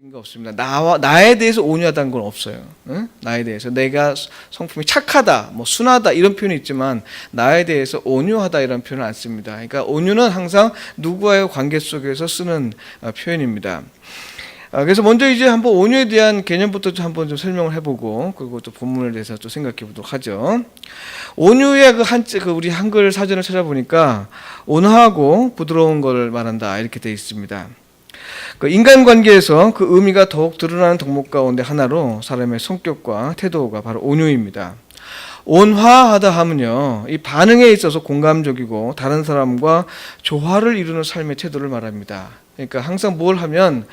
게 없습니다. 나에 대해서 온유하다는 건 없어요. 응? 나에 대해서 내가 성품이 착하다, 뭐 순하다 이런 표현이 있지만 나에 대해서 온유하다 이런 표현을 안 씁니다. 그러니까 온유는 항상 누구와의 관계 속에서 쓰는 표현입니다. 그래서 먼저 이제 한번 온유에 대한 개념부터 한번 좀 설명을 해보고 그리고 또 본문에 대해서 또 생각해 보도록 하죠. 온유의 우리 한글 사전을 찾아보니까 온화하고 부드러운 걸 말한다 이렇게 되어 있습니다. 그 인간관계에서 그 의미가 더욱 드러나는 덕목 가운데 하나로 사람의 성격과 태도가 바로 온유입니다. 온화하다 하면요, 이 반응에 있어서 공감적이고 다른 사람과 조화를 이루는 삶의 태도를 말합니다. 그러니까 항상 뭘 하면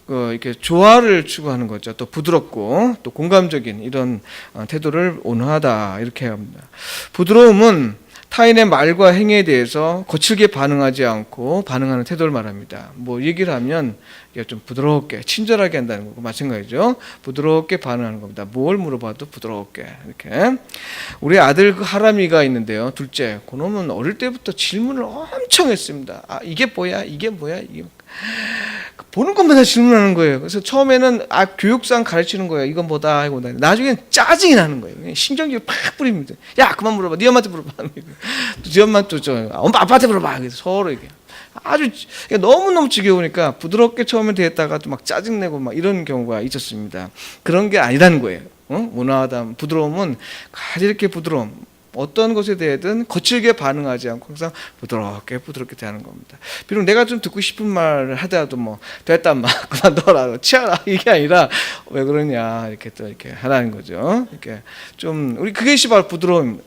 이렇게 조화를 추구하는 거죠. 또 부드럽고 또 공감적인 이런 태도를 온화하다 이렇게 합니다. 부드러움은 타인의 말과 행위에 대해서 거칠게 반응하지 않고 반응하는 태도를 말합니다. 뭐 얘기를 하면 좀 부드럽게 친절하게 한다는 거고 마찬가지죠. 부드럽게 반응하는 겁니다. 뭘 물어봐도 부드럽게 이렇게. 우리 아들 그 하람이가 있는데요. 둘째, 그놈은 어릴 때부터 질문을 엄청 했습니다. 이게 뭐야? 이게 뭐야? 이게 보는 것마다 질문하는 거예요. 그래서 처음에는 교육상 가르치는 거예요. 이건 뭐다 하고 나중엔 짜증이 나는 거예요. 신경질 팍 뿌립니다. 야, 그만 물어봐. 네 엄마한테 물어봐. 네 엄마 또 엄마 아빠한테 물어봐. 그래서 서로 이게 아주 너무너무 지겨우니까 부드럽게 처음에 대했다가 또 막 짜증내고 막 이런 경우가 있었습니다. 그런 게 아니라는 거예요. 온화하다, 부드러움은 아주 이렇게 부드러움. 어떤 것에 대해든 거칠게 반응하지 않고 항상 부드럽게 대하는 겁니다. 비록 내가 좀 듣고 싶은 말을 하더라도 뭐 됐다 마 그만둬라 치아라 이게 아니라 왜 그러냐 이렇게 또 이렇게 하라는 거죠. 이렇게 좀 우리 그게 바로 부드러움.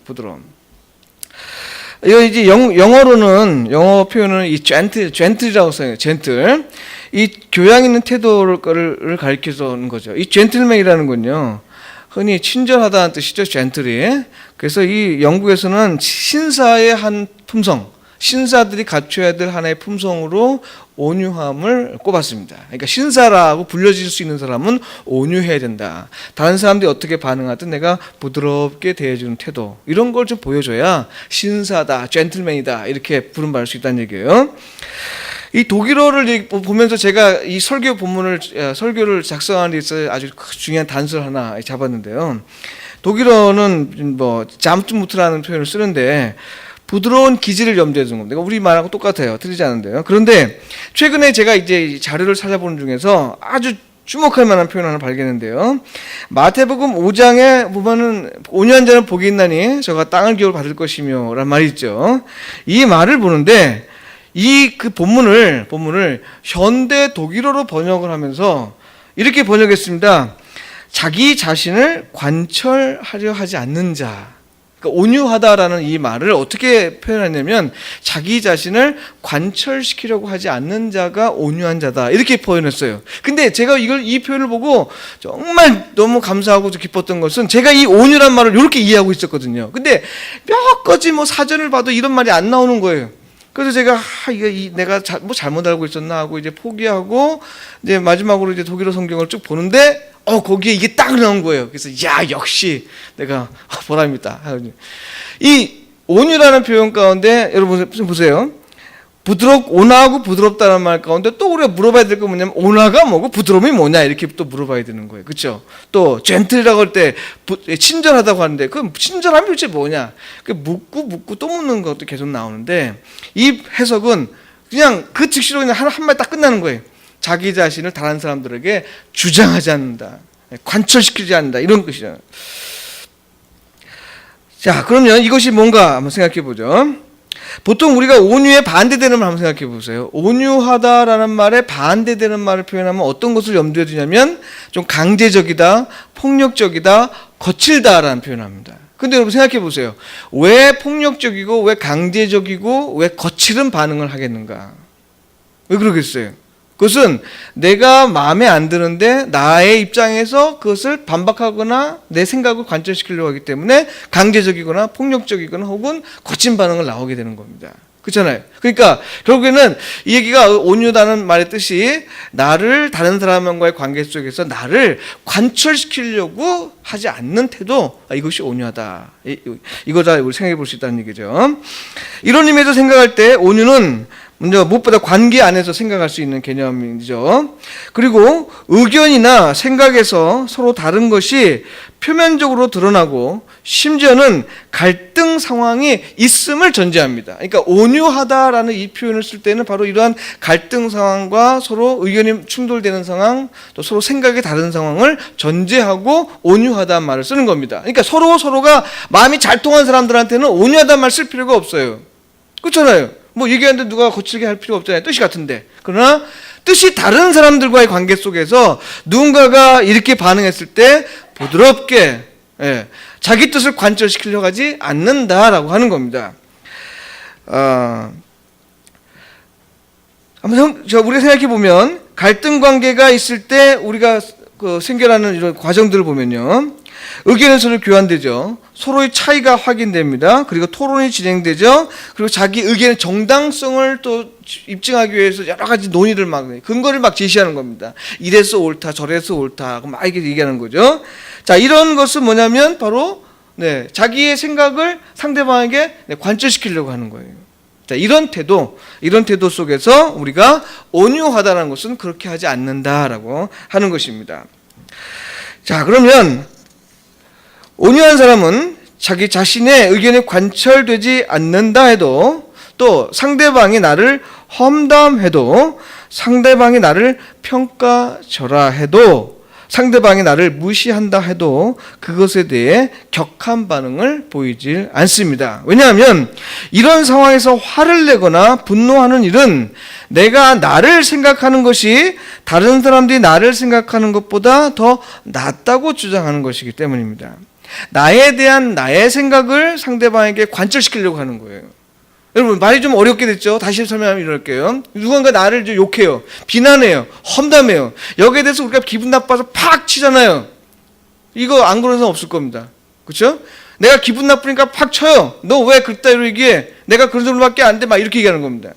이거 이제 영어 표현은 이 젠틀이라고 써요. 젠틀. 이 교양 있는 태도를 가리켜서는 거죠. 이 젠틀맨이라는 건요. 흔히 친절하다는 뜻이죠. 젠틀이. 그래서 이 영국에서는 신사의 한 품성, 신사들이 갖춰야 될 하나의 품성으로 온유함을 꼽았습니다. 그러니까 신사라고 불려질 수 있는 사람은 온유해야 된다. 다른 사람들이 어떻게 반응하든 내가 부드럽게 대해주는 태도 이런 걸 좀 보여줘야 신사다, 젠틀맨이다 이렇게 부름받을 수 있다는 얘기예요. 이 독일어를 보면서 제가 이 설교를 작성하는 데 있어서 아주 중요한 단서를 하나 잡았는데요. 독일어는 뭐 잠투무트라는 표현을 쓰는데 부드러운 기질을 염두에 두는 겁니다. 우리 말하고 똑같아요. 틀리지 않은데요. 그런데 최근에 제가 이제 자료를 찾아보는 중에서 아주 주목할 만한 표현 하나 발견했는데요. 마태복음 5장에 보면은 온유한 자는 복이 있나니 저가 땅을 기업을 받을 것이며 라는 말이 있죠. 이 말을 보는데 그 본문을 현대 독일어로 번역을 하면서 이렇게 번역했습니다. 자기 자신을 관철하려 하지 않는 자. 그러니까 온유하다라는 이 말을 어떻게 표현하냐면 자기 자신을 관철시키려고 하지 않는 자가 온유한 자다. 이렇게 표현했어요. 근데 제가 이 표현을 보고 정말 너무 감사하고 기뻤던 것은 제가 이 온유란 말을 이렇게 이해하고 있었거든요. 근데 몇 가지 사전을 봐도 이런 말이 안 나오는 거예요. 그래서 제가 내가 잘못 알고 있었나 하고 이제 포기하고 이제 마지막으로 이제 독일어 성경을 쭉 보는데 거기에 이게 딱 나온 거예요. 그래서 역시 내가 보람있다. 이 온유라는 표현 가운데 여러분 보세요. 온화하고 부드럽다는 말 가운데 또 우리가 물어봐야 될 거 뭐냐면 온화가 뭐고 부드러움이 뭐냐 이렇게 또 물어봐야 되는 거예요. 그렇죠? 또 젠틀이라고 할 때 친절하다고 하는데 그 친절함이 도대체 뭐냐? 그 묻고 또 묻는 것도 계속 나오는데 이 해석은 그냥 그 즉시로 그냥 한 말 딱 끝나는 거예요. 자기 자신을 다른 사람들에게 주장하지 않는다. 관철시키지 않는다. 이런 것이잖아요. 자, 그러면 이것이 뭔가 한번 생각해 보죠. 보통 우리가 온유에 반대되는 말 한번 생각해 보세요. 온유하다라는 말에 반대되는 말을 표현하면 어떤 것을 염두에 두냐면 좀 강제적이다, 폭력적이다, 거칠다라는 표현을 합니다. 근데 여러분 생각해 보세요. 왜 폭력적이고 왜 강제적이고 왜 거칠은 반응을 하겠는가? 왜 그러겠어요? 그것은 내가 마음에 안 드는데 나의 입장에서 그것을 반박하거나 내 생각을 관철시키려고 하기 때문에 강제적이거나 폭력적이거나 혹은 거친 반응을 나오게 되는 겁니다. 그렇잖아요. 그러니까 결국에는 이 얘기가 온유다는 말의 뜻이 나를 다른 사람과의 관계 속에서 나를 관철시키려고 하지 않는 태도, 이것이 온유하다. 이거다 우리 생각해 볼 수 있다는 얘기죠. 이런 의미에서 생각할 때 온유는 먼저 무엇보다 관계 안에서 생각할 수 있는 개념이죠. 그리고 의견이나 생각에서 서로 다른 것이 표면적으로 드러나고 심지어는 갈등 상황이 있음을 전제합니다. 그러니까 온유하다라는 이 표현을 쓸 때는 바로 이러한 갈등 상황과 서로 의견이 충돌되는 상황, 또 서로 생각이 다른 상황을 전제하고 온유하다는 말을 쓰는 겁니다. 그러니까 서로가 마음이 잘 통한 사람들한테는 온유하다는 말 쓸 필요가 없어요. 그렇잖아요. 뭐 얘기하는데 누가 거칠게 할 필요 없잖아요. 뜻이 같은데. 그러나 뜻이 다른 사람들과의 관계 속에서 누군가가 이렇게 반응했을 때 부드럽게 자기 뜻을 관철시키려고 하지 않는다라고 하는 겁니다. 한번 우리가 생각해 보면 갈등 관계가 있을 때 우리가 생겨나는 이런 과정들을 보면요. 의견은 서로 교환되죠. 서로의 차이가 확인됩니다. 그리고 토론이 진행되죠. 그리고 자기 의견의 정당성을 또 입증하기 위해서 여러 가지 논의를 근거를 제시하는 겁니다. 이래서 옳다, 저래서 옳다, 막 이렇게 얘기하는 거죠. 자, 이런 것은 뭐냐면 바로 자기의 생각을 상대방에게 관철시키려고 하는 거예요. 자, 이런 태도 속에서 우리가 온유하다는 것은 그렇게 하지 않는다라고 하는 것입니다. 자, 그러면 온유한 사람은 자기 자신의 의견이 관철되지 않는다 해도, 또 상대방이 나를 험담해도, 상대방이 나를 평가절하 해도, 상대방이 나를 무시한다 해도 그것에 대해 격한 반응을 보이질 않습니다. 왜냐하면 이런 상황에서 화를 내거나 분노하는 일은 내가 나를 생각하는 것이 다른 사람들이 나를 생각하는 것보다 더 낫다고 주장하는 것이기 때문입니다. 나에 대한 나의 생각을 상대방에게 관철시키려고 하는 거예요. 여러분, 말이 좀 어렵게 됐죠? 다시 설명하면 이럴게요. 누군가 나를 좀 욕해요, 비난해요, 험담해요. 여기에 대해서 우리가 기분 나빠서 팍 치잖아요. 이거 안 그러는 사람 없을 겁니다. 그렇죠? 내가 기분 나쁘니까 팍 쳐요. 너 왜 그따위로 얘기해? 내가 그런 정도밖에 안 돼. 막 이렇게 얘기하는 겁니다.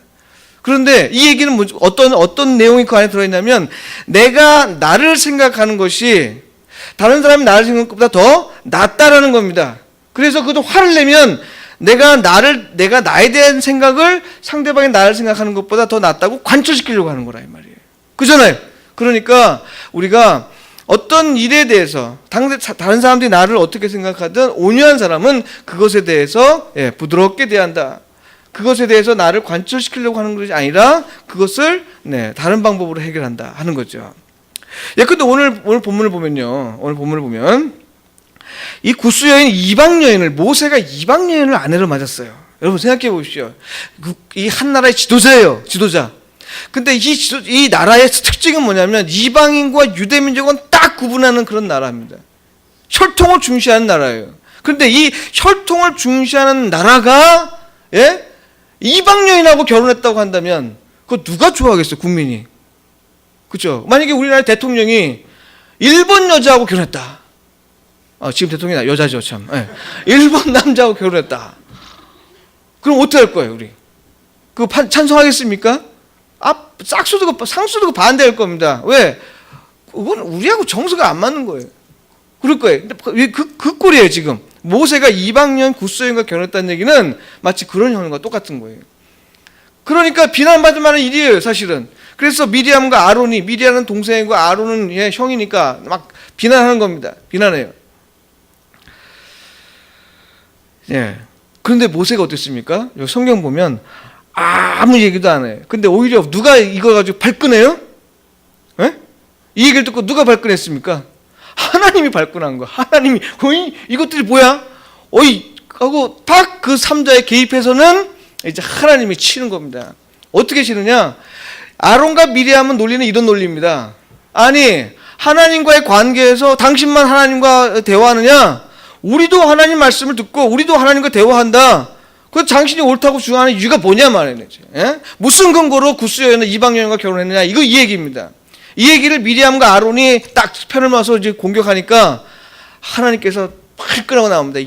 그런데 이 얘기는 어떤 내용이 그 안에 들어있냐면, 내가 나를 생각하는 것이 다른 사람이 나를 생각하는 것보다 더 낫다라는 겁니다. 그래서 그것도 화를 내면 내가 나에 대한 생각을 상대방이 나를 생각하는 것보다 더 낫다고 관철시키려고 하는 거라 이 말이에요. 그잖아요. 그러니까 우리가 어떤 일에 대해서 다른 사람들이 나를 어떻게 생각하든 온유한 사람은 그것에 대해서 부드럽게 대한다. 그것에 대해서 나를 관철시키려고 하는 것이 아니라 그것을 다른 방법으로 해결한다 하는 거죠. 근데 오늘 본문을 보면 이 구스 여인 모세가 이방 여인을 아내로 맞았어요. 여러분 생각해 보십시오. 이 한 나라의 지도자예요. 지도자. 근데 이 나라의 특징은 뭐냐면 이방인과 유대민족은 딱 구분하는 그런 나라입니다. 혈통을 중시하는 나라예요. 그런데 이 혈통을 중시하는 나라가 이방 여인하고 결혼했다고 한다면 그거 누가 좋아하겠어요, 국민이? 그렇죠? 만약에 우리나라 대통령이 일본 여자하고 결혼했다. 지금 대통령이 여자죠, 참. 일본 남자하고 결혼했다. 그럼 어떻게 할 거예요, 우리? 그거 찬성하겠습니까? 상수도 그 반대할 겁니다. 왜? 그건 우리하고 정서가 안 맞는 거예요. 그럴 거예요. 그 꼴이에요, 지금. 모세가 이방년 구스 여인과 결혼했다는 얘기는 마치 그런 형과 똑같은 거예요. 그러니까 비난받을 만한 일이에요, 사실은. 그래서 미리암은 동생과 아론은 형이니까 막 비난하는 겁니다. 비난해요. 그런데 모세가 어땠습니까? 성경 보면 아무 얘기도 안 해요. 근데 오히려 누가 이거 가지고 발끈해요? 이 얘기를 듣고 누가 발끈했습니까? 하나님이 발끈한 거야. 하나님이 이것들이 뭐야? 하고 딱 그 삼자에 개입해서는 이제 하나님이 치는 겁니다. 어떻게 치느냐? 아론과 미리암은 논리는 이런 논리입니다. 아니, 하나님과의 관계에서 당신만 하나님과 대화하느냐? 우리도 하나님 말씀을 듣고 우리도 하나님과 대화한다. 그 당신이 옳다고 주장하는 이유가 뭐냐 말이에요. 무슨 근거로 구스 여인은 이방 여인과 결혼했느냐? 이 얘기입니다. 이 얘기를 미리암과 아론이 딱 편을 모아서 이제 공격하니까 하나님께서 발끈하고 나옵니다.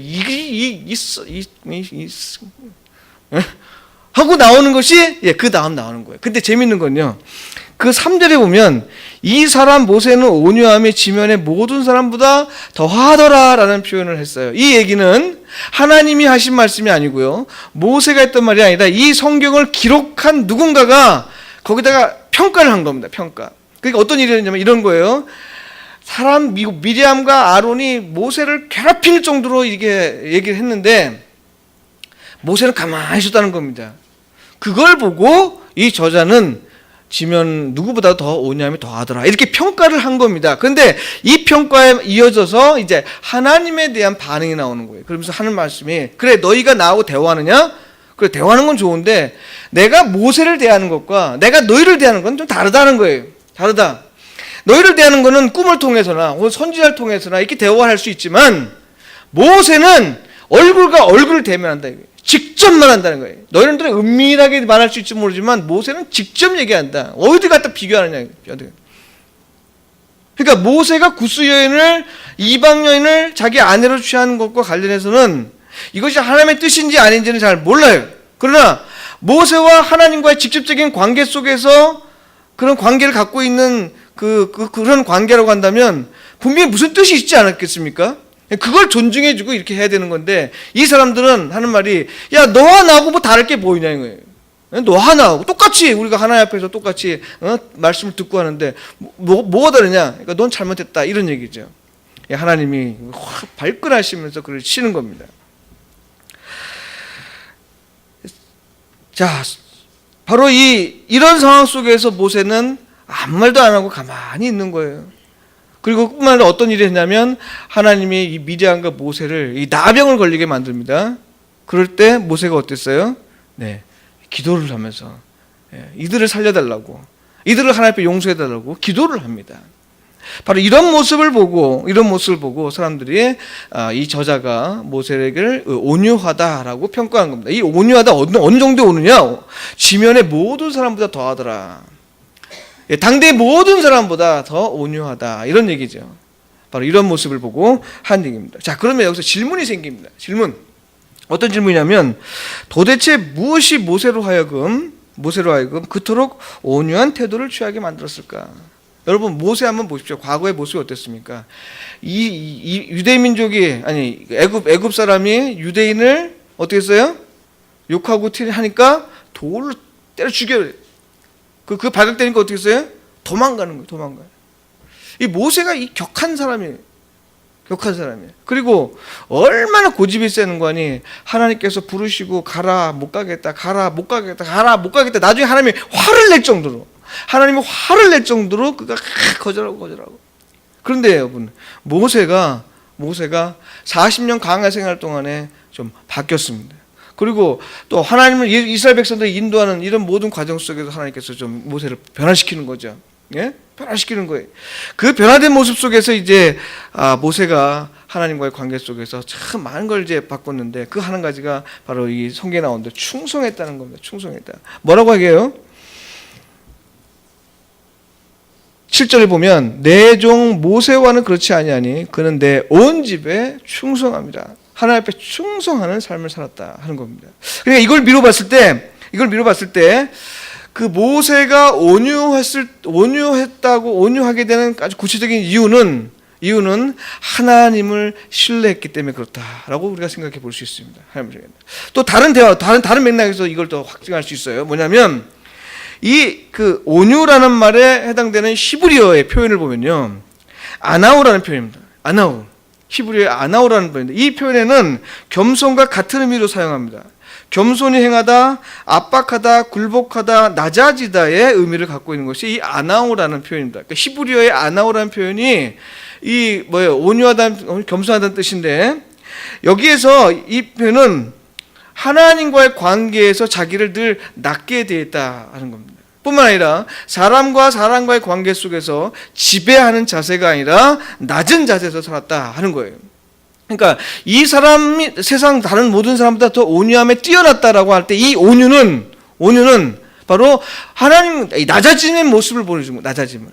하고 나오는 것이 그 다음 나오는 거예요. 근데 재밌는 건요, 그 3절에 보면 이 사람 모세는 온유함이 지면의 모든 사람보다 더하더라 라는 표현을 했어요. 이 얘기는 하나님이 하신 말씀이 아니고요. 모세가 했던 말이 아니라 이 성경을 기록한 누군가가 거기다가 평가를 한 겁니다. 평가. 그러니까 어떤 일이 있냐면 이런 거예요. 미리암과 아론이 모세를 괴롭힐 정도로 이렇게 얘기를 했는데 모세는 가만히 있었다는 겁니다. 그걸 보고 이 저자는 지면 누구보다 더 온유함이 더하더라 이렇게 평가를 한 겁니다. 그런데 이 평가에 이어져서 이제 하나님에 대한 반응이 나오는 거예요. 그러면서 하는 말씀이 그래 너희가 나하고 대화하느냐? 그래 대화하는 건 좋은데 내가 모세를 대하는 것과 내가 너희를 대하는 건 좀 다르다는 거예요. 다르다. 너희를 대하는 거는 꿈을 통해서나 혹은 선지자를 통해서나 이렇게 대화할 수 있지만 모세는 얼굴과 얼굴을 대면한다. 직접 말한다는 거예요. 너희들은 은밀하게 말할 수 있을지 모르지만 모세는 직접 얘기한다. 어디 갖다 비교하느냐. 그러니까 모세가 구스 여인을 이방 여인을 자기 아내로 취하는 것과 관련해서는 이것이 하나님의 뜻인지 아닌지는 잘 몰라요. 그러나 모세와 하나님과의 직접적인 관계 속에서 그런 관계를 갖고 있는 그런 관계라고 한다면 분명히 무슨 뜻이 있지 않았겠습니까? 그걸 존중해주고 이렇게 해야 되는 건데 이 사람들은 하는 말이 야 너와 나하고 뭐 다를 게 보이냐 이거예요. 너와 나하고 똑같이 우리가 하나님 앞에서 똑같이 말씀을 듣고 하는데 뭐가 다르냐? 그러니까 넌 잘못했다 이런 얘기죠. 하나님이 확 발끈하시면서 그를 치는 겁니다. 자, 바로 이런 상황 속에서 모세는 아무 말도 안 하고 가만히 있는 거예요. 그리고 뿐만 아니라 어떤 일이 했냐면 하나님이 이 미디안과 모세를 이 나병을 걸리게 만듭니다. 그럴 때 모세가 어땠어요? 네, 기도를 하면서 이들을 살려달라고, 이들을 하나님 앞에 용서해달라고 기도를 합니다. 바로 이런 모습을 보고 사람들이 이 저자가 모세를 온유하다라고 평가한 겁니다. 이 온유하다 어느 정도에 오느냐? 지면의 모든 사람보다 더하더라. 당대의 모든 사람보다 더 온유하다 이런 얘기죠. 바로 이런 모습을 보고 한 얘기입니다. 자, 그러면 여기서 질문이 생깁니다. 질문. 어떤 질문이냐면 도대체 무엇이 모세로 하여금 그토록 온유한 태도를 취하게 만들었을까? 여러분 모세 한번 보십시오. 과거의 모습이 어땠습니까? 이 유대 민족이 애굽 사람이 유대인을 어떻게 했어요? 욕하고 하니까 돌로 때려 죽여요. 그 발각되니까 어떻게 했어요? 도망가는 거예요. 도망가요. 이 모세가 이 격한 사람이에요. 그리고 얼마나 고집이 세는 거니 하나님께서 부르시고 가라 못 가겠다. 나중에 하나님이 화를 낼 정도로 그가 거절하고. 그런데 여러분 모세가 40년 광야 생활 동안에 좀 바뀌었습니다. 그리고 또 하나님을 이스라엘 백성들을 인도하는 이런 모든 과정 속에서 하나님께서 좀 모세를 변화시키는 거죠. 예? 변화시키는 거예요. 그 변화된 모습 속에서 이제 모세가 하나님과의 관계 속에서 참 많은 걸 이제 바꿨는데 그 한 가지가 바로 이 성경에 나오는데 충성했다는 겁니다. 충성했다. 뭐라고 하게요? 7절을 보면 내 종 모세와는 그렇지 아니하니 그는 내 온 집에 충성합니다. 하나님 앞에 충성하는 삶을 살았다 하는 겁니다. 그러니까 이걸 미뤄봤을 때 그 모세가 온유하게 되는 아주 구체적인 이유는 하나님을 신뢰했기 때문에 그렇다라고 우리가 생각해 볼 수 있습니다. 또 다른 맥락에서 이걸 더 확증할 수 있어요. 뭐냐면 그 온유라는 말에 해당되는 히브리어의 표현을 보면요, 아나우라는 표현입니다. 아나우. 히브리어의 아나우라는 표현인데 이 표현에는 겸손과 같은 의미로 사용합니다. 겸손히 행하다, 압박하다, 굴복하다, 낮아지다의 의미를 갖고 있는 것이 이 아나우라는 표현입니다. 그러니까 히브리어의 아나우라는 표현이 온유하다, 겸손하다는 뜻인데 여기에서 이 표현은 하나님과의 관계에서 자기를 늘 낮게 대했다 하는 겁니다. 뿐만 아니라 사람과의 관계 속에서 지배하는 자세가 아니라 낮은 자세에서 살았다 하는 거예요. 그러니까 이 사람이 세상 다른 모든 사람보다 더 온유함에 뛰어났다라고 할 때 이 온유는 바로 하나님 낮아지는 모습을 보여주는 거예요. 낮아짐을.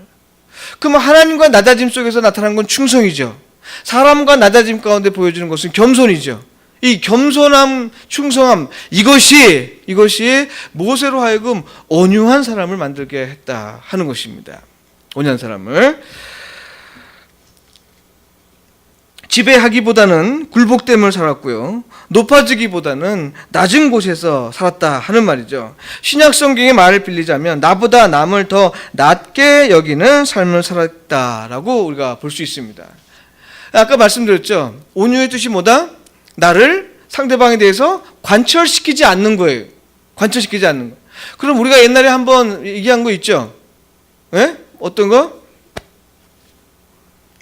그러면 하나님과 낮아짐 속에서 나타나는 건 충성이죠. 사람과 낮아짐 가운데 보여주는 것은 겸손이죠. 이 겸손함, 충성함 이것이 모세로 하여금 온유한 사람을 만들게 했다 하는 것입니다. 온유한 사람을. 지배하기보다는 굴복됨을 살았고요. 높아지기보다는 낮은 곳에서 살았다 하는 말이죠. 신약 성경의 말을 빌리자면 나보다 남을 더 낮게 여기는 삶을 살았다라고 우리가 볼 수 있습니다. 아까 말씀드렸죠. 온유의 뜻이 뭐다? 나를 상대방에 대해서 관철시키지 않는 거예요. 관철시키지 않는 거. 그럼 우리가 옛날에 한번 얘기한 거 있죠? 예? 어떤 거?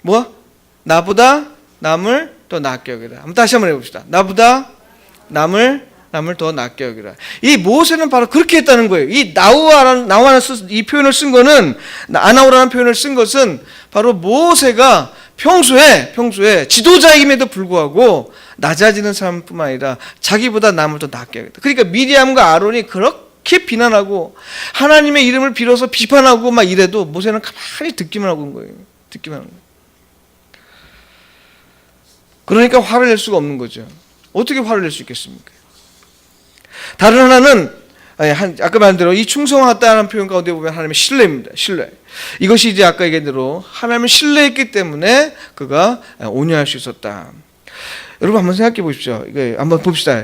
뭐? 나보다 남을 더 낮게 여기라. 한번 다시 한번 해봅시다. 나보다 남을 더 낮게 여기라. 이 모세는 바로 그렇게 했다는 거예요. 이 나우라는 이 표현을 쓴 거는, 아나우라는 표현을 쓴 것은 바로 모세가 평소에 지도자임에도 불구하고 낮아지는 사람뿐만 아니라 자기보다 남을 더 낮게 하겠다. 그러니까 미리암과 아론이 그렇게 비난하고 하나님의 이름을 빌어서 비판하고 막 이래도 모세는 가만히 듣기만 하고 있는 거예요. 듣기만 하는 거예요. 그러니까 화를 낼 수가 없는 거죠. 어떻게 화를 낼 수 있겠습니까? 다른 하나는 아까 말한 대로 이 충성하다는 표현 가운데 보면 하나님의 신뢰입니다. 신뢰. 이것이 이제 아까 얘기한 대로 하나님을 신뢰했기 때문에 그가 온유할 수 있었다. 여러분 한번 생각해 보십시오. 이거 한번 봅시다.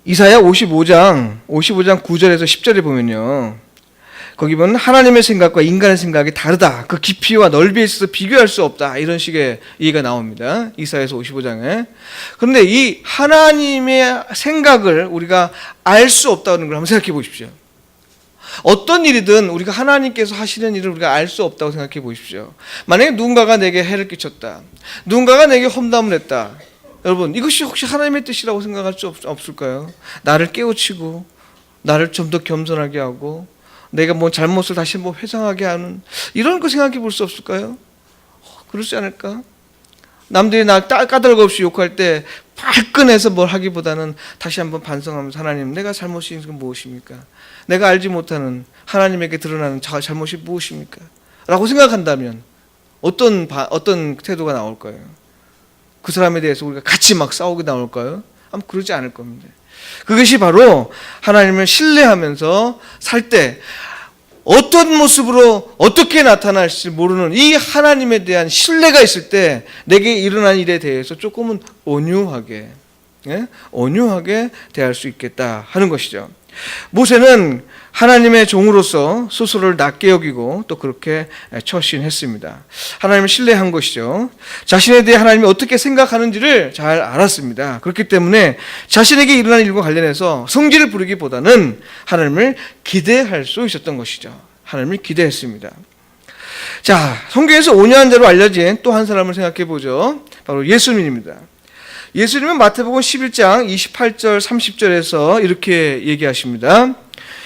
이사야 55장 9절에서 10절에 보면요. 거기 보면 하나님의 생각과 인간의 생각이 다르다. 그 깊이와 넓이에 있어서 비교할 수 없다. 이런 식의 얘기가 나옵니다. 이사야서 55장에. 그런데 이 하나님의 생각을 우리가 알 수 없다는 걸 한번 생각해 보십시오. 어떤 일이든 우리가 하나님께서 하시는 일을 우리가 알 수 없다고 생각해 보십시오. 만약에 누군가가 내게 해를 끼쳤다. 누군가가 내게 험담을 했다. 여러분 이것이 혹시 하나님의 뜻이라고 생각할 수 없을까요? 나를 깨우치고 나를 좀 더 겸손하게 하고 내가 뭐 잘못을 다시 뭐 회상하게 하는 이런 거 생각해 볼 수 없을까요? 그렇지 않을까? 남들이 나 까닭 없이 욕할 때 발끈해서 뭘 하기보다는 다시 한번 반성하면서 하나님 내가 잘못이 있는 건 무엇입니까? 내가 알지 못하는 하나님에게 드러나는 잘못이 무엇입니까? 라고 생각한다면 어떤 태도가 나올까요? 그 사람에 대해서 우리가 같이 막 싸우게 나올까요? 아마 그러지 않을 겁니다. 그것이 바로 하나님을 신뢰하면서 살 때 어떤 모습으로 어떻게 나타날지 모르는 이 하나님에 대한 신뢰가 있을 때 내게 일어난 일에 대해서 조금은 온유하게 대할 수 있겠다 하는 것이죠. 모세는 하나님의 종으로서 스스로를 낮게 여기고 또 그렇게 처신했습니다. 하나님을 신뢰한 것이죠. 자신에 대해 하나님이 어떻게 생각하는지를 잘 알았습니다. 그렇기 때문에 자신에게 일어난 일과 관련해서 성질을 부리기보다는 하나님을 기대할 수 있었던 것이죠. 하나님을 기대했습니다. 자, 성경에서 온유한 자로 알려진 또 한 사람을 생각해 보죠. 바로 예수님입니다. 예수님은 마태복음 11장 28절 30절에서 이렇게 얘기하십니다.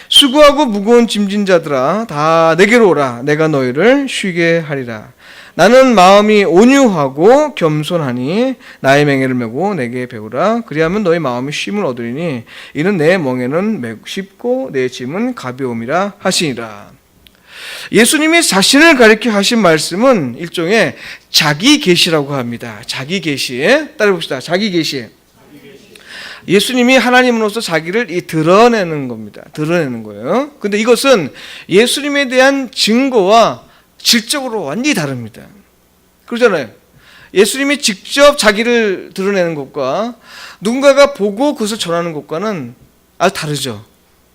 수고하고 무거운 짐진 자들아 다 내게로 오라. 내가 너희를 쉬게 하리라. 나는 마음이 온유하고 겸손하니 나의 맹해를 메고 내게 배우라. 그리하면 너희 마음이 쉼을 얻으리니 이는 내 멍에는 쉽고 내 짐은 가벼움이라 하시니라. 예수님이 자신을 가리켜 하신 말씀은 일종의 자기 계시라고 합니다. 자기 계시. 따라해봅시다. 자기 계시. 예수님이 하나님으로서 자기를 드러내는 겁니다. 드러내는 거예요. 근데 이것은 예수님에 대한 증거와 질적으로 완전히 다릅니다. 그러잖아요. 예수님이 직접 자기를 드러내는 것과 누군가가 보고 그것을 전하는 것과는 아주 다르죠.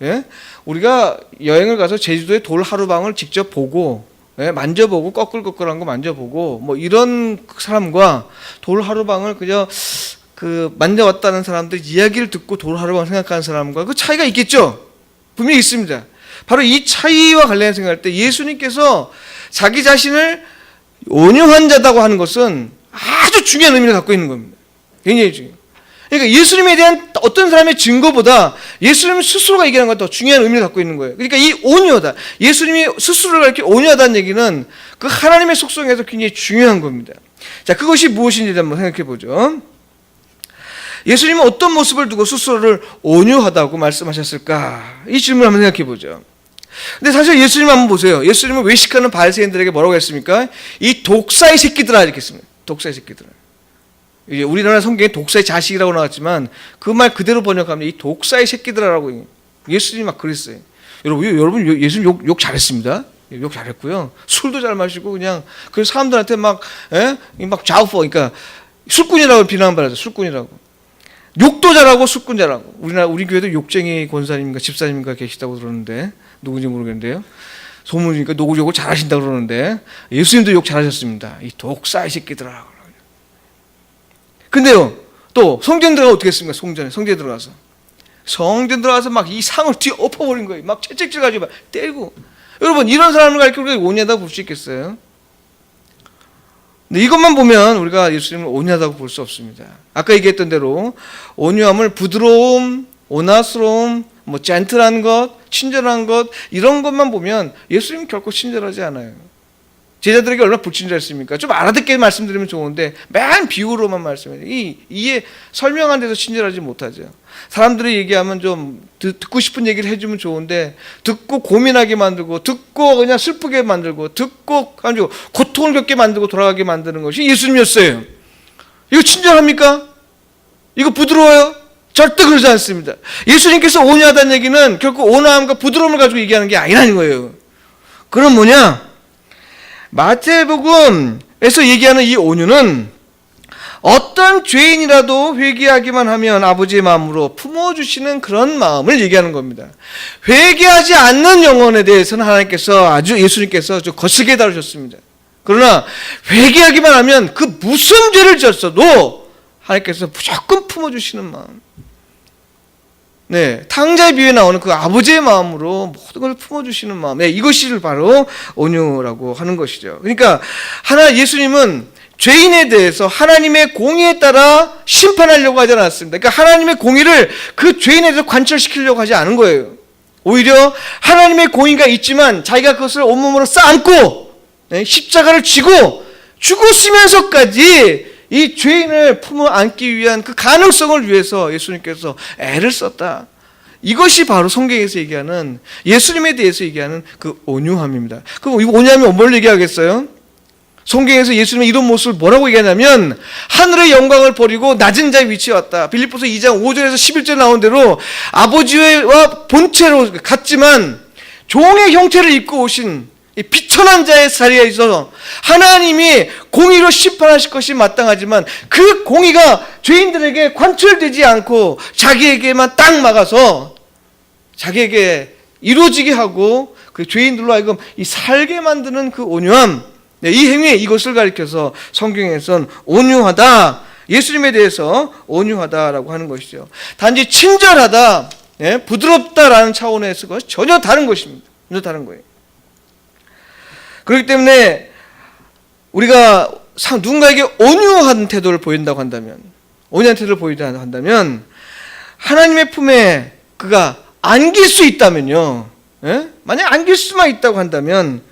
예? 우리가 여행을 가서 제주도의 돌 하루방을 직접 보고 만져보고 꺼끌꺼끌한 거 만져보고 뭐 이런 사람과 돌 하루방을 그저 만져왔다는 사람들 이야기를 듣고 돌 하루방 생각하는 사람과 그 차이가 있겠죠. 분명히 있습니다. 바로 이 차이와 관련해서 생각할 때 예수님께서 자기 자신을 온유한 자다고 하는 것은 아주 중요한 의미를 갖고 있는 겁니다. 굉장히 중요해요. 그러니까 예수님에 대한 어떤 사람의 증거보다 예수님 스스로가 얘기하는 것도 더 중요한 의미를 갖고 있는 거예요. 그러니까 이 온유하다. 예수님이 스스로를 이렇게 온유하다는 얘기는 그 하나님의 속성에서 굉장히 중요한 겁니다. 자, 그것이 무엇인지 한번 생각해 보죠. 예수님은 어떤 모습을 두고 스스로를 온유하다고 말씀하셨을까? 이 질문을 한번 생각해 보죠. 근데 사실 예수님 한번 보세요. 예수님은 외식하는 바리새인들에게 뭐라고 했습니까? 이 독사의 새끼들아 이렇게 했습니다. 독사의 새끼들아. 이제 우리나라 성경에 독사의 자식이라고 나왔지만 그 말 그대로 번역하면 이 독사의 새끼들아라고 예수님이 막 그랬어요. 여러분 예수님 욕 잘했습니다. 욕 잘했고요. 술도 잘 마시고 그냥 그 사람들한테 막 좌우퍼, 그러니까 술꾼이라고 비난받았어요. 술꾼이라고. 욕도 잘하고 술꾼 잘하고. 우리 교회도 욕쟁이 권사님인가 집사님인가 계시다고 들었는데 누군지 모르겠는데요. 소문이니까 욕을 잘하신다고 그러는데 예수님도 욕 잘하셨습니다. 이 독사의 새끼들아. 근데요, 또 성전 들어가 어떻게 했습니까? 성전에 들어가서 막 이 상을 뒤에 엎어버린 거예요. 막 채찍질 가지고 막 때리고. 여러분, 이런 사람을 가르쳐 우리가 온유하다고 볼 수 있겠어요? 근데 이것만 보면 우리가 예수님을 온유하다고 볼 수 없습니다. 아까 얘기했던 대로 온유함을 부드러움, 온화스러움, 젠틀한 것, 친절한 것, 이런 것만 보면 예수님은 결코 친절하지 않아요. 제자들에게 얼마나 불친절했습니까? 좀 알아듣게 말씀드리면 좋은데 맨 비유로만 말씀해요. 이해 설명한 데서 친절하지 못하죠. 사람들이 얘기하면 좀 듣고 싶은 얘기를 해주면 좋은데 듣고 고민하게 만들고 듣고 그냥 슬프게 만들고 듣고 아주 고통을 겪게 만들고 돌아가게 만드는 것이 예수님이었어요. 이거 친절합니까? 이거 부드러워요? 절대 그러지 않습니다. 예수님께서 온유하다는 얘기는 결코 온화함과 부드러움을 가지고 얘기하는 게 아니라는 거예요. 그럼 뭐냐? 마태복음에서 얘기하는 이 온유는 어떤 죄인이라도 회개하기만 하면 아버지의 마음으로 품어주시는 그런 마음을 얘기하는 겁니다. 회개하지 않는 영혼에 대해서는 하나님께서 예수님께서 좀 거칠게 다루셨습니다. 그러나 회개하기만 하면 그 무슨 죄를 지었어도 하나님께서 무조건 품어주시는 마음. 네, 탕자의 비유에 나오는 그 아버지의 마음으로 모든 걸 품어주시는 마음. 네, 이것이 바로 온유라고 하는 것이죠. 그러니까 예수님은 죄인에 대해서 하나님의 공의에 따라 심판하려고 하지 않았습니다. 그러니까 하나님의 공의를 그 죄인에 대해서 관철시키려고 하지 않은 거예요. 오히려 하나님의 공의가 있지만 자기가 그것을 온몸으로 쌓고 십자가를 지고 죽었으면서까지 이 죄인을 품어 안기 위한 그 가능성을 위해서 예수님께서 애를 썼다. 이것이 바로 성경에서 얘기하는 예수님에 대해서 얘기하는 그 온유함입니다. 그럼 이 온유함이 뭘 얘기하겠어요? 성경에서 예수님의 이런 모습을 뭐라고 얘기하냐면 하늘의 영광을 버리고 낮은 자의 위치에 왔다. 빌립보서 2장 5절에서 11절 나온 대로 아버지와 본체로 같지만 종의 형태를 입고 오신 비천한 자의 자리에 있어서 하나님이 공의로 심판하실 것이 마땅하지만 그 공의가 죄인들에게 관철되지 않고 자기에게만 딱 막아서 자기에게 이루어지게 하고 그 죄인들로 하여금 살게 만드는 그 온유함, 이 행위, 이것을 가리켜서 성경에서는 온유하다, 예수님에 대해서 온유하다라고 하는 것이죠. 단지 친절하다, 부드럽다라는 차원에서 그것이 전혀 다른 것입니다. 전혀 다른 거예요. 그렇기 때문에 우리가 누군가에게 온유한 태도를 보인다고 한다면, 온유한 태도를 보인다고 한다면 하나님의 품에 그가 안길 수 있다면요, 만약 안길 수만 있다고 한다면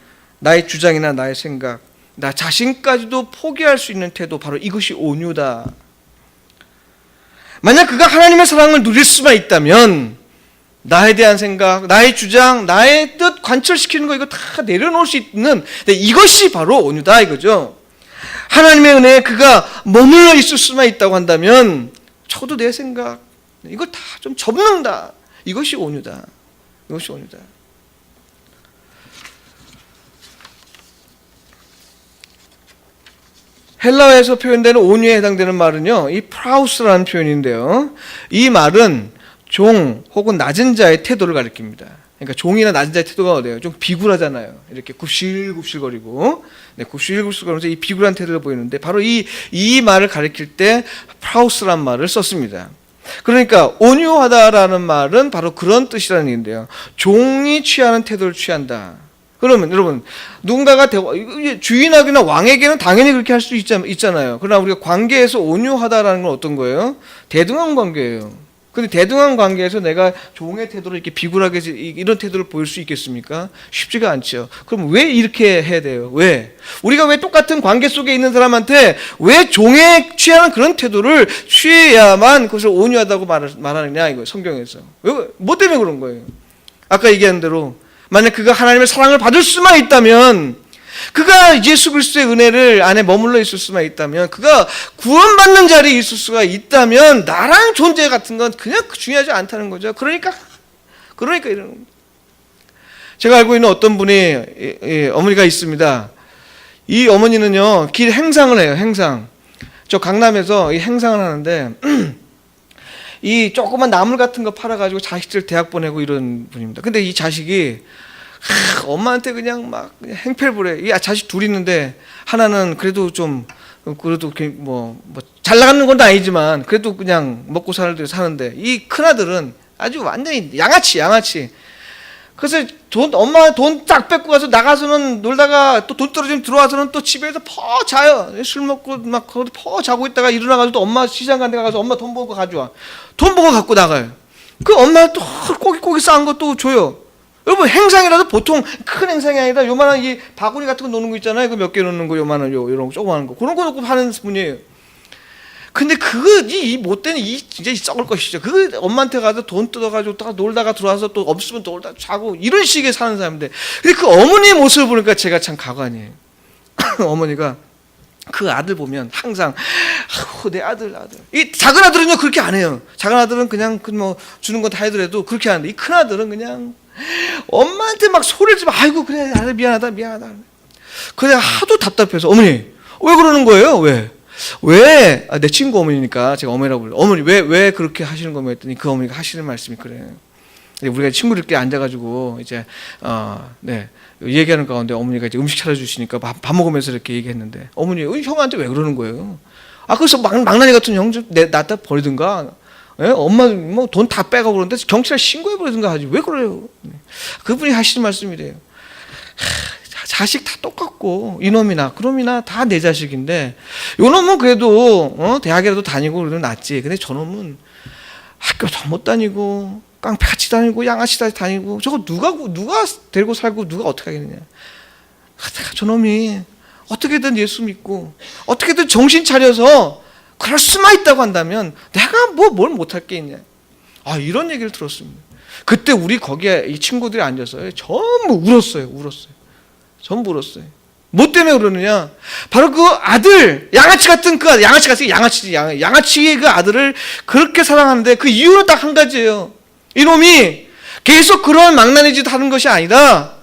나의 주장이나 나의 생각, 나 자신까지도 포기할 수 있는 태도, 바로 이것이 온유다. 만약 그가 하나님의 사랑을 누릴 수만 있다면 나에 대한 생각, 나의 주장, 나의 뜻 관철시키는 거 이거 다 내려놓을 수 있는, 이것이 바로 온유다 이거죠. 하나님의 은혜에 그가 머물러 있을 수만 있다고 한다면 저도 내 생각 이거 다 좀 접는다. 이것이 온유다. 이것이 온유다. 헬라어에서 표현되는 온유에 해당되는 말은요, 이 프라우스라는 표현인데요, 이 말은 종 혹은 낮은 자의 태도를 가리킵니다. 그러니까 종이나 낮은 자의 태도가 어때요? 좀 비굴하잖아요. 이렇게 굽실굽실거리고, 굽실굽실거리면서 이 비굴한 태도를 보이는데 바로 이 말을 가리킬 때 프라우스란 말을 썼습니다. 그러니까 온유하다라는 말은 바로 그런 뜻이라는 얘기인데요. 종이 취하는 태도를 취한다. 그러면 여러분, 누군가가 주인에게나 왕에게는 당연히 그렇게 할 수 있잖아요. 그러나 우리가 관계에서 온유하다라는 건 어떤 거예요? 대등한 관계예요. 근데 대등한 관계에서 내가 종의 태도를 이렇게 비굴하게 이런 태도를 보일 수 있겠습니까? 쉽지가 않죠. 그럼 왜 이렇게 해야 돼요? 왜? 우리가 왜 똑같은 관계 속에 있는 사람한테 왜 종에 취하는 그런 태도를 취해야만 그것을 온유하다고 말하느냐 이거예요. 성경에서. 뭐 때문에 그런 거예요? 아까 얘기한 대로 만약 그가 하나님의 사랑을 받을 수만 있다면, 그가 예수 그리스도의 은혜를 안에 머물러 있을 수만 있다면, 그가 구원받는 자리에 있을 수가 있다면 나라는 존재 같은 건 그냥 중요하지 않다는 거죠. 그러니까 이러는 겁니다. 제가 알고 있는 어떤 분이 어머니가 있습니다. 이 어머니는요, 길 행상을 해요. 행상. 저 강남에서 이 행상을 하는데 이 조그만 나물 같은 거 팔아가지고 자식들 대학 보내고 이런 분입니다. 근데 이 자식이 엄마한테 그냥 막 행패를 부려. 이 자식 둘 있는데 하나는 그래도 좀 그래도 잘 나가는 건 아니지만 그래도 그냥 먹고 사는데 이 큰 아들은 아주 완전히 양아치. 그래서 엄마 돈 딱 뺏고 가서 나가서는 놀다가 또 돈 떨어지면 들어와서는 또 집에서 퍼 자요. 술 먹고 막 거기 퍼 자고 있다가 일어나가지고 또 엄마 시장 간 데 가서 엄마 돈 벌고 가져와. 돈 벌고 갖고 나가요. 그 엄마 또 고기 싸은 거 또 줘요. 여러분, 행상이라도 보통 큰 행상이 아니라 요만한 이 바구니 같은 거 놓는 거 있잖아요. 그 몇 개 놓는 거 요만한 요런 거 조그만한 거 그런 거 놓고 파는 분이에요. 근데 이 못된 진짜 썩을 것이죠. 그 엄마한테 가서 돈 뜯어가지고 딱 놀다가 들어와서 또 없으면 놀다 자고 이런 식의 사는 사람인데, 근데 그 어머니의 모습을 보니까 제가 참 가관이에요. 어머니가 그 아들 보면 항상 내 아들. 이 작은 아들은요 그렇게 안 해요. 작은 아들은 그냥 주는 건 다 해더라도 그렇게 하는데 이 큰 아들은 그냥 엄마한테 막 소리를 지르면 아이고 그래 아들 미안하다. 그래 하도 답답해서 어머니 왜 그러는 거예요? 왜? 내 친구 어머니니까 제가 어머니라고 불러요. 어머니 왜 그렇게 하시는 거면 했더니 그 어머니가 하시는 말씀이 그래요. 우리가 친구들끼리 앉아가지고 이제 얘기하는 가운데 어머니가 이제 음식 차려주시니까 밥 먹으면서 이렇게 얘기했는데 어머니 형한테 왜 그러는 거예요? 그래서 망나니 같은 형 좀 놔다 버리든가. 엄마 돈 다 빼가고 그러는데 경찰에 신고해버리든가 하지 왜 그래요? 그분이 하시는 말씀이래요. 자식 다 똑같고 이놈이나 그놈이나 다 내 자식인데 요놈은 그래도 대학이라도 다니고 그래도 낫지. 근데 저놈은 학교도 못 다니고 깡패같이 다니고 양아치같이 다니고 저거 누가 데리고 살고 누가 어떻게 하겠느냐. 저놈이 어떻게든 예수 믿고 어떻게든 정신 차려서 그럴 수만 있다고 한다면 내가 뭘 못할 게 있냐. 이런 얘기를 들었습니다. 그때 우리 거기에 이 친구들이 앉아서 전부 울었어요. 전부 울었어요. 뭐 때문에 그러느냐? 바로 그 아들, 양아치 같은 그 아들, 양아치의 그 아들을 그렇게 사랑하는데 그 이유는 딱 한 가지예요. 이놈이 계속 그런 망나니 짓 하는 것이 아니라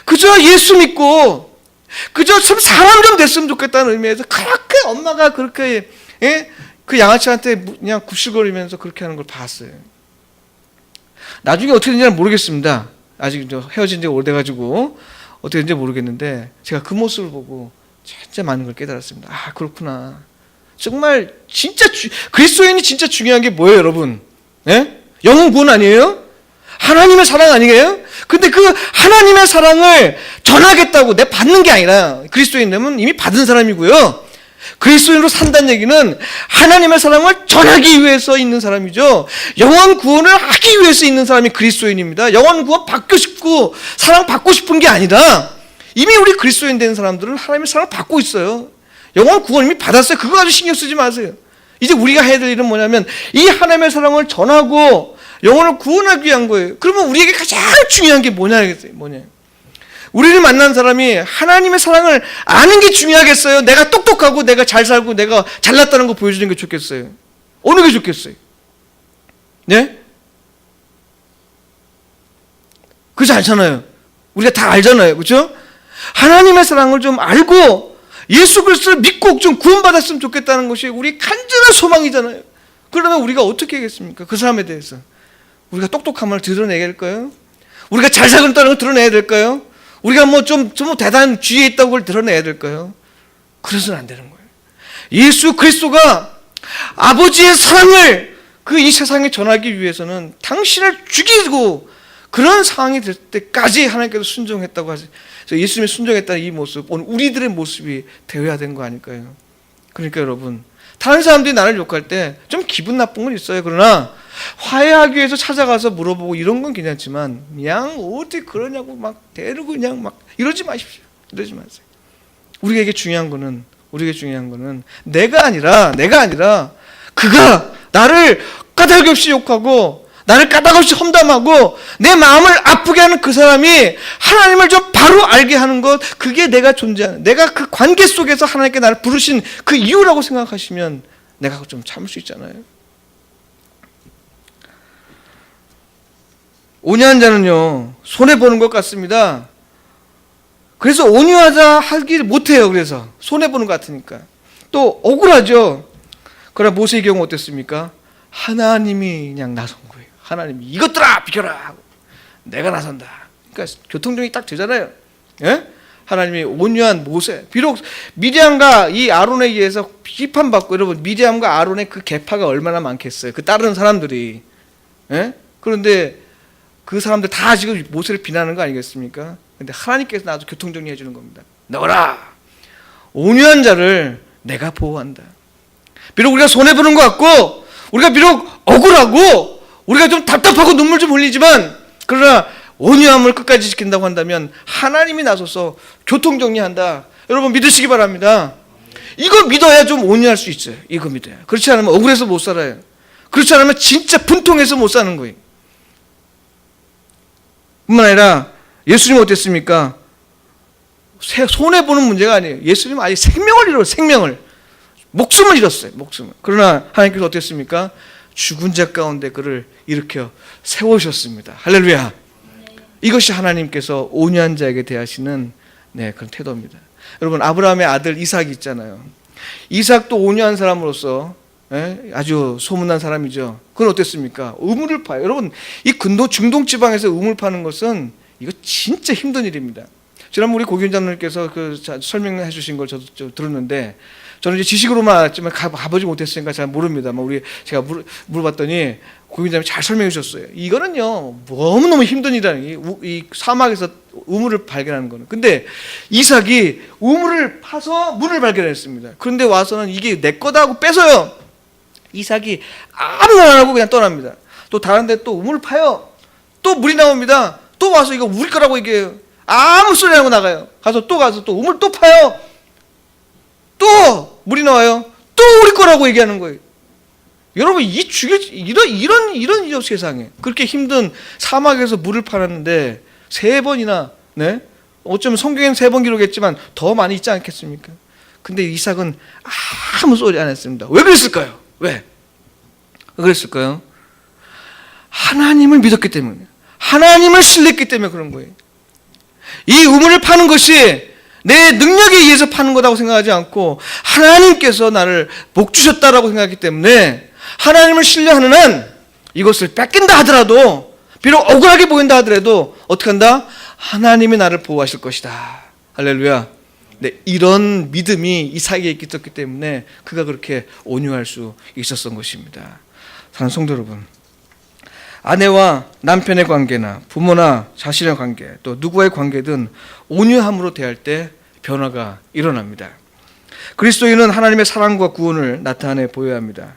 그저 예수 믿고 그저 참 사람 좀 됐으면 좋겠다는 의미에서 그렇게 엄마가 그렇게 그 양아치한테 그냥 굽실거리면서 그렇게 하는 걸 봤어요. 나중에 어떻게 됐는지는 모르겠습니다. 아직 헤어진 지가 오래돼가지고 어떻게 됐는지 모르겠는데 제가 그 모습을 보고 진짜 많은 걸 깨달았습니다. 그렇구나. 정말 진짜 그리스도인이 진짜 중요한 게 뭐예요, 여러분? 영혼 구원 아니에요? 하나님의 사랑 아니에요? 근데 그 하나님의 사랑을 전하겠다고 내 받는 게 아니라 그리스도인 되면 이미 받은 사람이고요. 그리스도인으로 산다는 얘기는 하나님의 사랑을 전하기 위해서 있는 사람이죠. 영혼 구원을 하기 위해서 있는 사람이 그리스도인입니다. 영혼 구원 받고 싶고 사랑 받고 싶은 게 아니라 이미 우리 그리스도인 된 사람들은 하나님의 사랑을 받고 있어요. 영혼 구원 이미 받았어요. 그거 가지고 신경 쓰지 마세요. 이제 우리가 해야 될 일은 뭐냐면 이 하나님의 사랑을 전하고 영혼을 구원하기 위한 거예요. 그러면 우리에게 가장 중요한 게 뭐냐. 우리를 만난 사람이 하나님의 사랑을 아는 게 중요하겠어요? 내가 똑똑하고 내가 잘 살고 내가 잘났다는 거 보여주는 게 좋겠어요? 어느 게 좋겠어요? 네? 그렇지 않잖아요. 우리가 다 알잖아요. 그렇죠? 하나님의 사랑을 좀 알고 예수 그리스도를 믿고 좀 구원받았으면 좋겠다는 것이 우리 간절한 소망이잖아요. 그러면 우리가 어떻게 하겠습니까? 그 사람에 대해서 우리가 똑똑함을 드러내야 될까요? 우리가 잘 살고 있다는 걸 드러내야 될까요? 우리가 좀 대단한 지혜에 있다고 그걸 드러내야 될까요? 그래서는 안 되는 거예요. 예수 그리스도가 아버지의 사랑을 이 세상에 전하기 위해서는 당신을 죽이고 그런 상황이 될 때까지 하나님께서 순종했다고 하죠. 그래서 예수님이 순종했다는 이 모습, 오늘 우리들의 모습이 되어야 되는 거 아닐까요? 그러니까 여러분, 다른 사람들이 나를 욕할 때 좀 기분 나쁜 건 있어요. 그러나 화해하기 위해서 찾아가서 물어보고 이런 건 괜찮지만 그냥 어떻게 그러냐고 막 대르고 그냥 막 이러지 마십시오. 이러지 마세요. 우리에게 중요한 거는 내가 아니라 그가 나를 까닭 없이 욕하고 나를 까닭 없이 험담하고 내 마음을 아프게 하는 그 사람이 하나님을 좀 바로 알게 하는 것, 그게 내가 존재하는, 내가 그 관계 속에서 하나님께 나를 부르신 그 이유라고 생각하시면 내가 좀 참을 수 있잖아요. 온유한 자는요 손해보는 것 같습니다. 그래서 온유하자 하길 못해요. 그래서 손해보는 것 같으니까. 또 억울하죠. 그러나 모세의 경우 어땠습니까? 하나님이 그냥 나선 거예요. 하나님이 이것들아 비켜라 하고 내가 나선다. 그러니까 교통정리 딱 되잖아요. 예? 하나님이 온유한 모세. 비록 미디안과 이 아론에 의해서 비판받고, 여러분 미디안과 아론의 그 계파가 얼마나 많겠어요. 그 따르는 사람들이. 예? 그런데 그 사람들 다 지금 모세를 비난하는 거 아니겠습니까? 근데 하나님께서 나도 교통정리해 주는 겁니다. 너라 온유한 자를 내가 보호한다. 비록 우리가 손해보는 것 같고, 우리가 비록 억울하고, 우리가 좀 답답하고 눈물 좀 흘리지만, 그러나 온유함을 끝까지 지킨다고 한다면 하나님이 나서서 교통정리한다. 여러분 믿으시기 바랍니다. 이거 믿어야 좀 온유할 수 있어요. 이거 믿어야. 그렇지 않으면 억울해서 못 살아요. 그렇지 않으면 진짜 분통해서 못 사는 거예요. 뿐만 아니라 예수님 어땠습니까? 손해보는 문제가 아니에요. 예수님은 아예 생명을 잃어요. 생명을. 목숨을 잃었어요. 목숨을. 그러나 하나님께서 어땠습니까? 죽은 자 가운데 그를 일으켜 세우셨습니다. 할렐루야. 이것이 하나님께서 온유한 자에게 대하시는 그런 태도입니다. 여러분 아브라함의 아들 이삭이 있잖아요. 이삭도 온유한 사람으로서 아주 소문난 사람이죠. 그건 어땠습니까? 우물을 파요. 여러분 이 중동 지방에서 우물 파는 것은 이거 진짜 힘든 일입니다. 지난번 우리 고기원장님께서 설명해 주신 걸 저도 들었는데, 저는 이제 지식으로만 알았지만 가보지 못했으니까 잘 모릅니다. 제가 물어봤더니 고기원장님이 잘 설명해 주셨어요. 이거는요 너무너무 힘든 일이라는, 이 사막에서 우물을 발견하는 거는. 근데 이삭이 우물을 파서 문을 발견했습니다. 그런데 와서는 이게 내 거다 하고 뺏어요. 이삭이 아무 말 안 하고 그냥 떠납니다. 또 다른 데 또 우물을 파요. 또 물이 나옵니다. 또 와서 이거 우리 거라고 얘기해요. 아무 소리 안 하고 나가요. 가서 또 우물 또 파요. 또 물이 나와요. 또 우리 거라고 얘기하는 거예요. 여러분 이런 일이죠 세상에. 그렇게 힘든 사막에서 물을 팔았는데 3번이나, 어쩌면 성경에는 3번 기록했지만 더 많이 있지 않겠습니까? 근데 이삭은 아무 소리 안 했습니다. 왜 그랬을까요? 왜 그랬을까요? 하나님을 믿었기 때문에, 하나님을 신뢰했기 때문에 그런 거예요. 이 우물을 파는 것이 내 능력에 의해서 파는 거라고 생각하지 않고 하나님께서 나를 복 주셨다라고 생각하기 때문에, 하나님을 신뢰하는 한 이것을 뺏긴다 하더라도, 비록 억울하게 보인다 하더라도 어떻게 한다? 하나님이 나를 보호하실 것이다. 할렐루야. 이런 믿음이 이삭에게 있었기 때문에 그가 그렇게 온유할 수 있었던 것입니다. 사랑하는 성도 여러분, 아내와 남편의 관계나 부모나 자신의 관계, 또 누구와의 관계든 온유함으로 대할 때 변화가 일어납니다. 그리스도인은 하나님의 사랑과 구원을 나타내 보여야 합니다.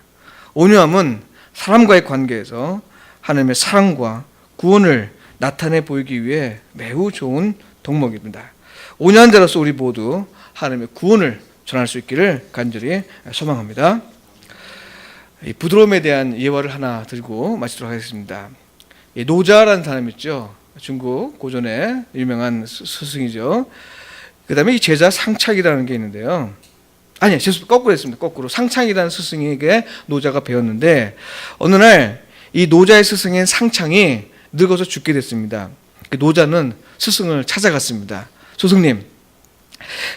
온유함은 사람과의 관계에서 하나님의 사랑과 구원을 나타내 보이기 위해 매우 좋은 덕목입니다. 온유한 자로서 우리 모두 하나님의 구원을 전할 수 있기를 간절히 소망합니다. 이 부드러움에 대한 예화를 하나 드리고 마치도록 하겠습니다. 노자라는 사람 있죠. 중국 고전의 유명한 스승이죠. 그 다음에 이 제자 상착이라는 게 있는데요. 거꾸로 했습니다. 거꾸로. 상창이라는 스승에게 노자가 배웠는데, 어느 날 이 노자의 스승인 상창이 늙어서 죽게 됐습니다. 노자는 스승을 찾아갔습니다. 스승님,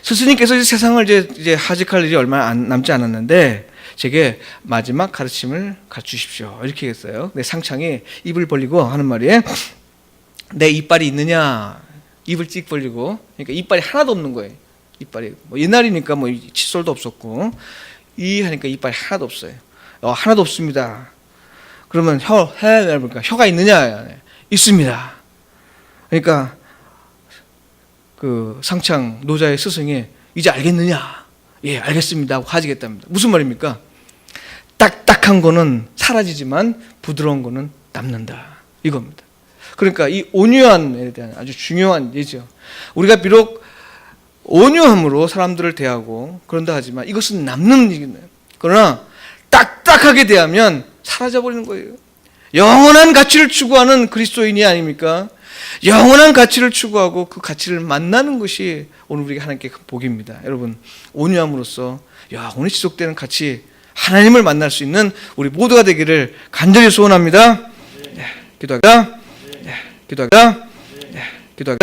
스승님께서 이제 세상을 이제 하직할 일이 얼마 남지 않았는데 제게 마지막 가르침을 가르치십시오. 이렇게 했어요. 근데 상창이 입을 벌리고 하는 말이, 내 이빨이 있느냐? 입을 찍 벌리고, 그러니까 이빨이 하나도 없는 거예요. 이빨이 옛날이니까 칫솔도 없었고, 하니까 이빨이 하나도 없어요. 하나도 없습니다. 그러면 혀가 있느냐? 있습니다. 그러니까 그 상창 노자의 스승이 이제 알겠느냐? 예, 알겠습니다 하고 가지겠답니다. 무슨 말입니까? 딱딱한 거는 사라지지만 부드러운 거는 남는다, 이겁니다. 그러니까 이 온유함에 대한 아주 중요한 예죠. 우리가 비록 온유함으로 사람들을 대하고 그런다 하지만 이것은 남는 일이네요. 그러나 딱딱하게 대하면 사라져버리는 거예요. 영원한 가치를 추구하는 그리스도인이 아닙니까? 영원한 가치를 추구하고 그 가치를 만나는 것이 오늘 우리가 하나님께 큰 복입니다. 여러분, 온유함으로써 영원히 지속되는 가치, 하나님을 만날 수 있는 우리 모두가 되기를 간절히 소원합니다. 기도합니다. 기도하겠습니다. 네, 기도하겠습니다.